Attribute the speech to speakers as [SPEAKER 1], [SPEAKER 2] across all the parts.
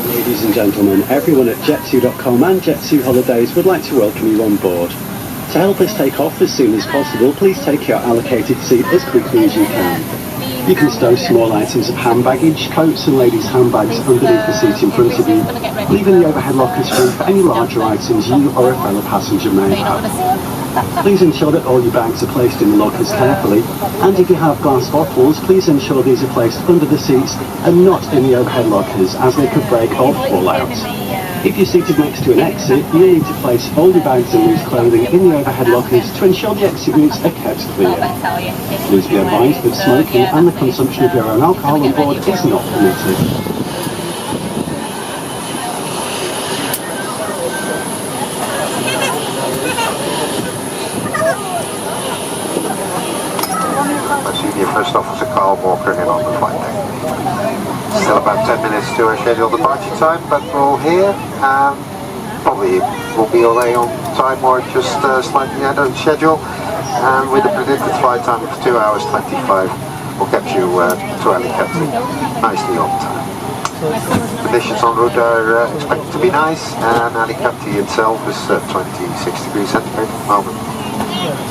[SPEAKER 1] Ladies and gentlemen, everyone at Jet2.com and Jet2 Holidays would like to welcome you on board. To help us take off as soon as possible, please take your allocated seat as quickly as you can. You can stow small items of hand baggage, coats and ladies' handbags underneath the seat in front of you, leaving the overhead lockers free for any larger items you or a fellow passenger may have. Please ensure that all your bags are placed in the lockers carefully, and if you have glass bottles, please ensure these are placed under the seats and not in the overhead lockers, as they could break or fall out. If you're seated next to an exit, you need to place all your bags and loose clothing in the overhead lockers to ensure the exit routes are kept clear. Please be advised that smoking and the consumption of your own alcohol on board is not permitted.
[SPEAKER 2] First officer Carl Walker in on the flight deck. Still about 10 minutes to our scheduled departure time, but we're all here. Probably will be away on time or just slightly ahead of schedule. And with a predicted flight time of 2 hours 25, we'll get you to Alicante nicely on time. Conditions en route are expected to be nice, and Alicante itself is 26 degrees centigrade at the moment.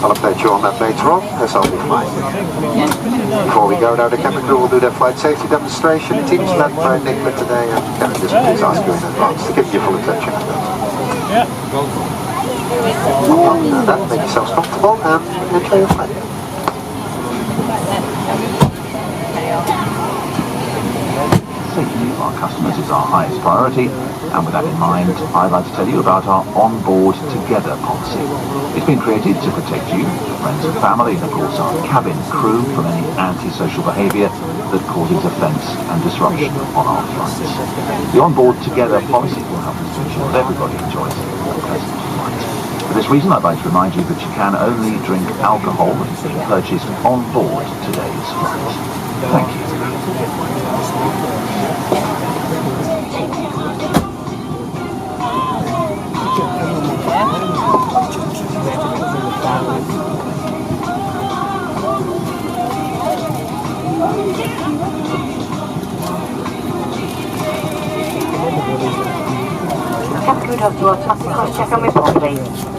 [SPEAKER 2] I'll update you on that later on, as I'll be flying. Before we go, now the cabin crew will do their flight safety demonstration. The team is led by Nicola today, and can I just please ask you in advance to give you full attention. Yeah. Well, that, make yourselves comfortable and enjoy your flight.
[SPEAKER 3] Safety of our customers is our highest priority, and with that in mind, I'd like to tell you about our On-Board Together policy. It's been created to protect you, your friends and family, and of course our cabin crew from any antisocial behaviour that causes offence and disruption on our flights. The On-Board Together policy will help us to ensure that everybody enjoys a pleasant flight. For this reason, I'd like to remind you that you can only drink alcohol that is being purchased on board today's flight. Thank you.
[SPEAKER 4] Captain, we'd have to automatic check on report, please.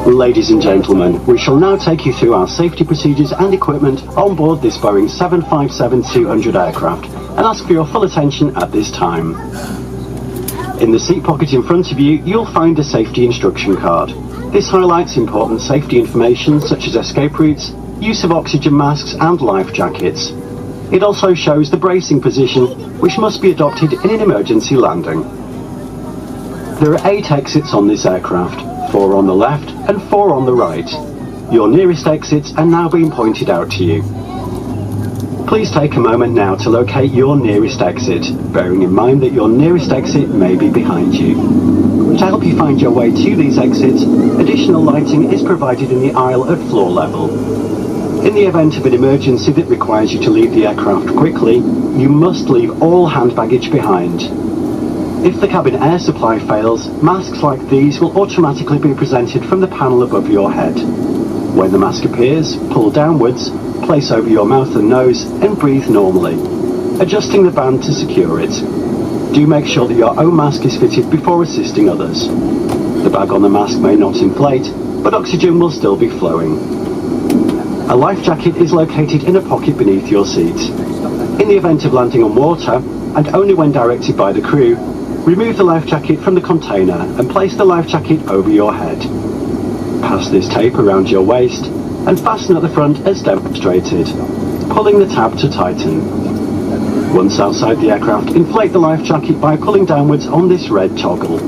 [SPEAKER 1] Ladies and gentlemen, we shall now take you through our safety procedures and equipment on board this Boeing 757-200 aircraft and ask for your full attention at this time. In the seat pocket in front of you, you'll find a safety instruction card. This highlights important safety information such as escape routes, use of oxygen masks and life jackets. It also shows the bracing position which must be adopted in an emergency landing. There are 8 exits on this aircraft, 4 on the left and 4 on the right. Your nearest exits are now being pointed out to you. Please take a moment now to locate your nearest exit, bearing in mind that your nearest exit may be behind you. To help you find your way to these exits, additional lighting is provided in the aisle at floor level. In the event of an emergency that requires you to leave the aircraft quickly, you must leave all hand baggage behind. If the cabin air supply fails, masks like these will automatically be presented from the panel above your head. When the mask appears, pull downwards, place over your mouth and nose, and breathe normally, adjusting the band to secure it. Do make sure that your own mask is fitted before assisting others. The bag on the mask may not inflate, but oxygen will still be flowing. A life jacket is located in a pocket beneath your seat. In the event of landing on water, and only when directed by the crew, remove the life jacket from the container and place the life jacket over your head. Pass this tape around your waist and fasten at the front as demonstrated, pulling the tab to tighten. Once outside the aircraft, inflate the life jacket by pulling downwards on this red toggle.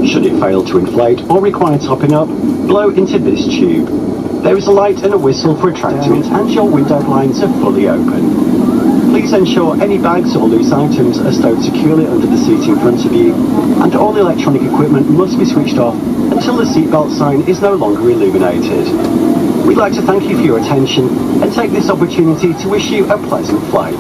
[SPEAKER 1] Should it fail to inflate or require topping up, blow into this tube. There is a light and a whistle for retracting it, and your window blinds are fully open. Please ensure any bags or loose items are stowed securely under the seat in front of you, and all electronic equipment must be switched off until the seatbelt sign is no longer illuminated. We'd like to thank you for your attention and take this opportunity to wish you a pleasant flight.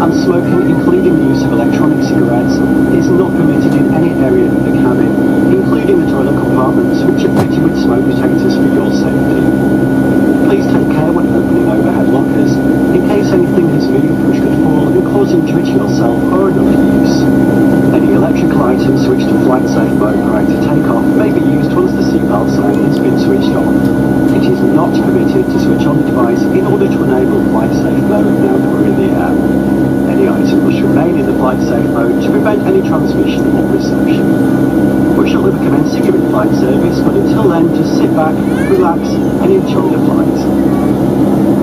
[SPEAKER 1] and smoking, including the use of electronic cigarettes, is not permitted in any area of the cabin, including the toilet compartments, which are fitted with smoke detectors for your safety. Please take care when opening overhead lockers, in case anything has moved which could fall and cause injury to yourself or another use. Any electrical items switched to flight safe mode prior to takeoff may be used once the seatbelt sign has been switched off. It is not permitted to switch on the device in order to enable flight safe mode now that we're in the air. Any item must remain in the flight safe mode to prevent any transmission or reception. We shall be commencing your in-flight service, but until then, just sit back, relax, and enjoy the flight.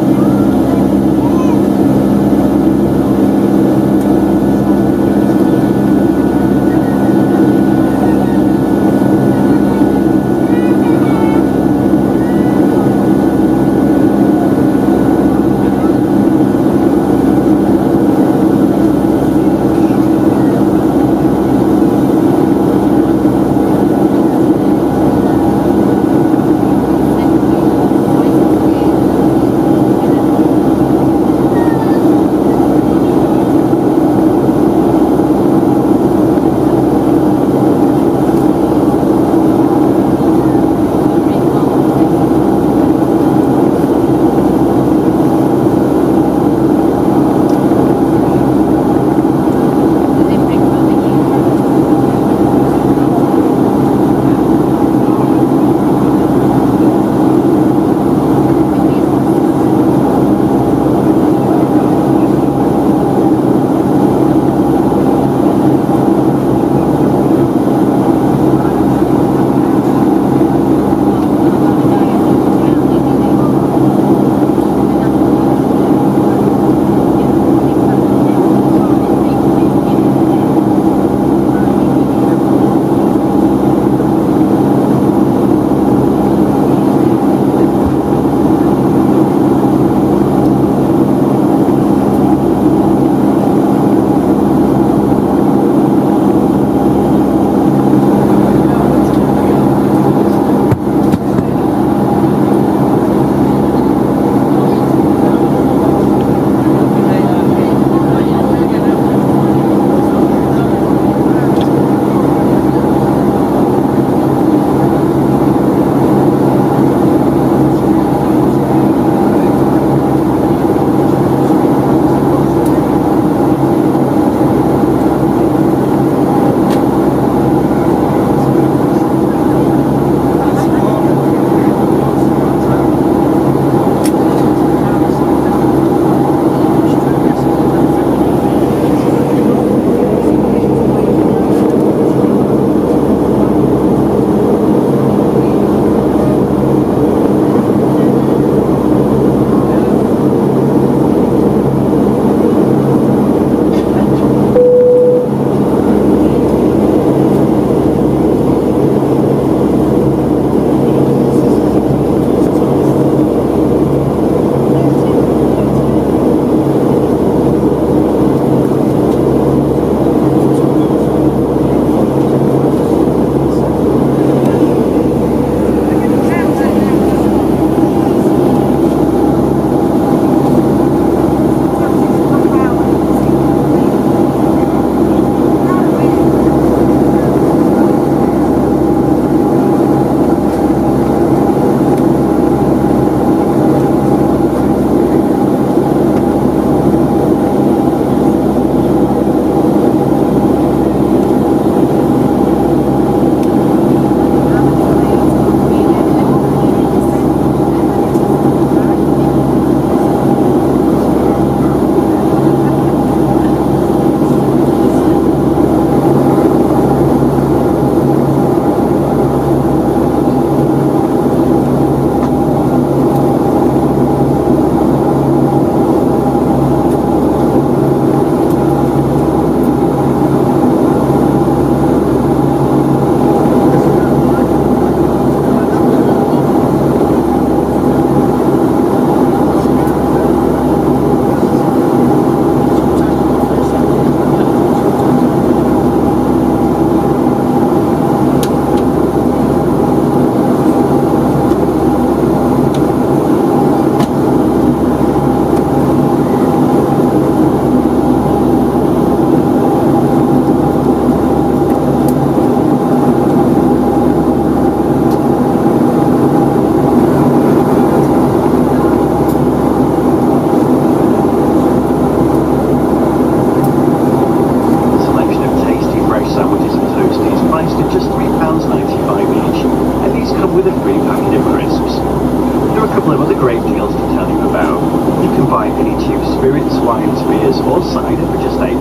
[SPEAKER 1] spirits, wines, beers or cider for just £8,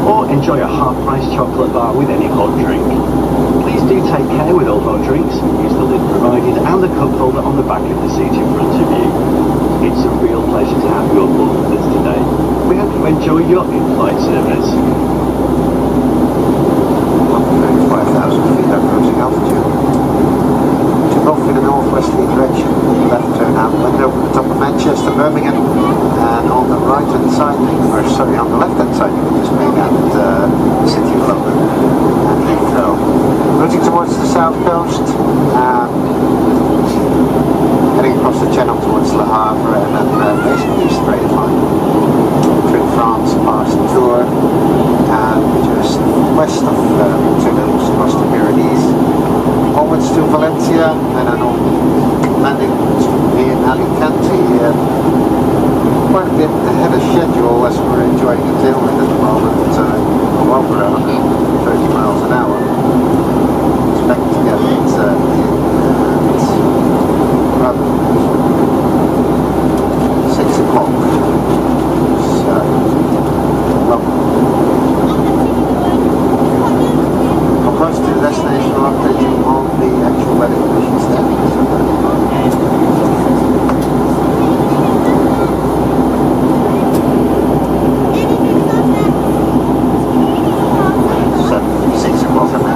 [SPEAKER 1] or enjoy a half-price chocolate bar with any hot drink. Please do take care with all hot drinks, use the lid provided and the cup holder on the back of the seat in front of you. It's a real pleasure to have you on board with us today. We hope you enjoy your in-flight service.
[SPEAKER 2] 5,000 feet at cruising altitude. Took off in a northwesterly direction, left turn out window at the top of Manchester, Birmingham, and on the right hand side, or sorry, on the left hand side, you can just make out the city of London and Heathrow. Routing towards the south coast, heading across the channel towards Le Havre, and then basically a straight line through France, past Tours, and just west of Toulouse, across the Pyrenees, onwards to Valencia, and then on landing in Alicante, quite a bit ahead of schedule as we're enjoying a tailwind at the moment, well over 30 miles an hour. Expect to get it rather 6 o'clock. So, close to the destination, we'll update you on the actual weather conditions there. So, 6 o'clock.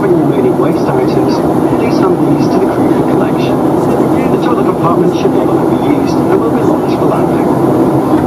[SPEAKER 1] have any remaining waste items, please hand these to the crew for collection. The toilet compartment should no longer be used and will be locked for landing.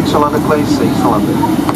[SPEAKER 2] 6 to London, please. 6 to London.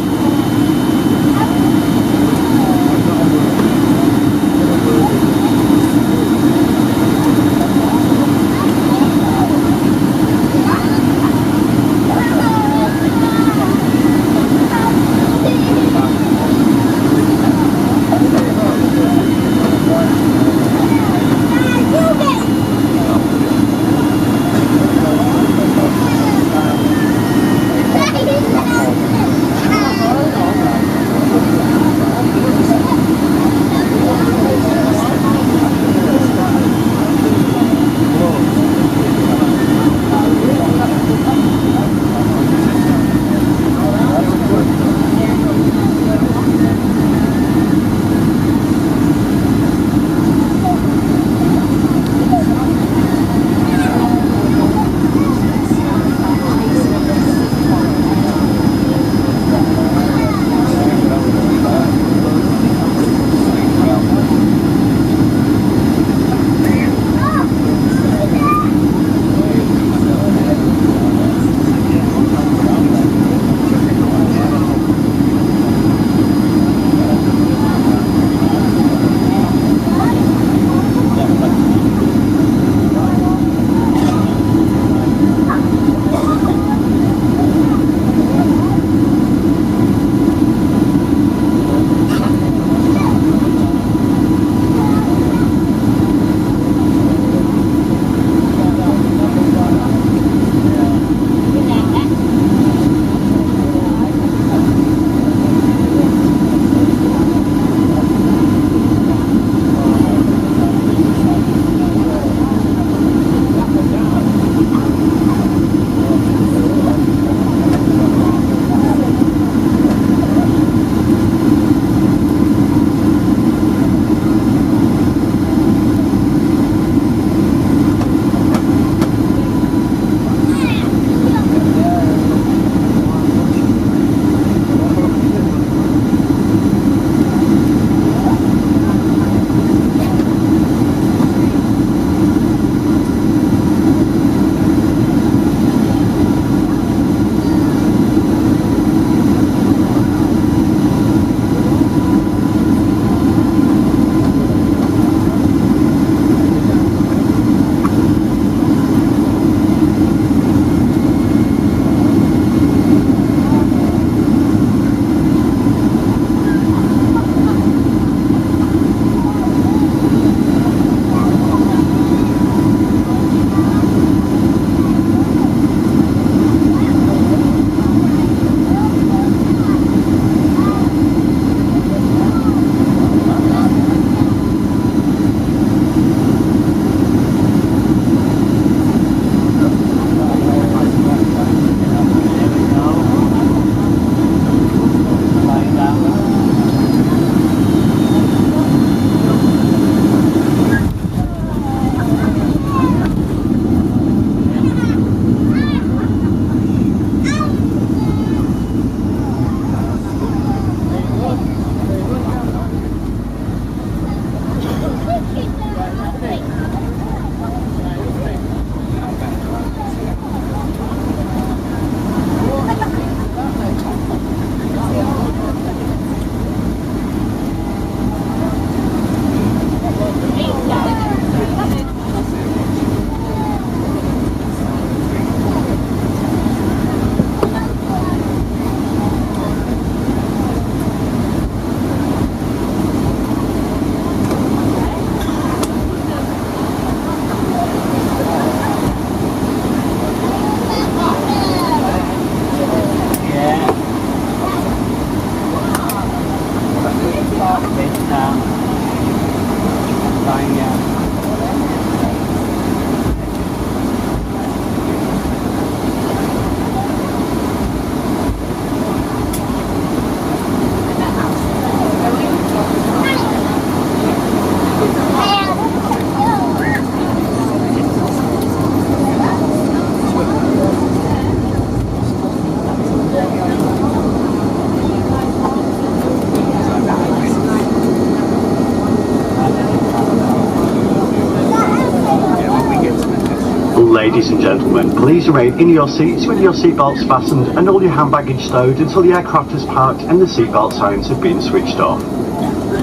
[SPEAKER 1] Ladies and gentlemen, please remain in your seats with your seatbelts fastened and all your hand baggage stowed until the aircraft is parked and the seatbelt signs have been switched off.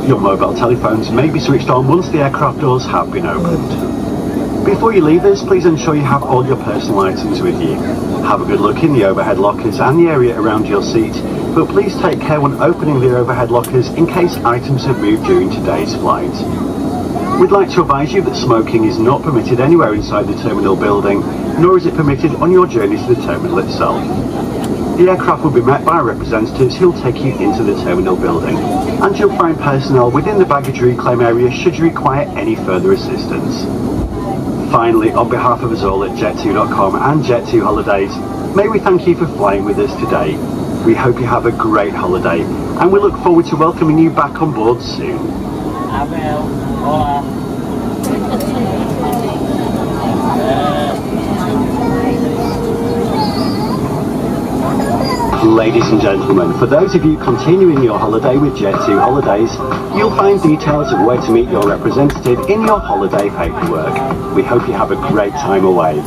[SPEAKER 1] Your mobile telephones may be switched on once the aircraft doors have been opened. Before you leave us, please ensure you have all your personal items with you. Have a good look in the overhead lockers and the area around your seat, but please take care when opening the overhead lockers in case items have moved during today's flight. We'd like to advise you that smoking is not permitted anywhere inside the terminal building, nor is it permitted on your journey to the terminal itself. The aircraft will be met by representatives who'll take you into the terminal building, and you'll find personnel within the baggage reclaim area should you require any further assistance. Finally, on behalf of us all at Jet2.com and Jet2 Holidays, may we thank you for flying with us today. We hope you have a great holiday, and we look forward to welcoming you back on board soon. Ladies and gentlemen, for those of you continuing your holiday with Jet2 Holidays, you'll find details of where to meet your representative in your holiday paperwork. We hope you have a great time away.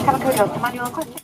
[SPEAKER 4] Can I put it up? Manual question?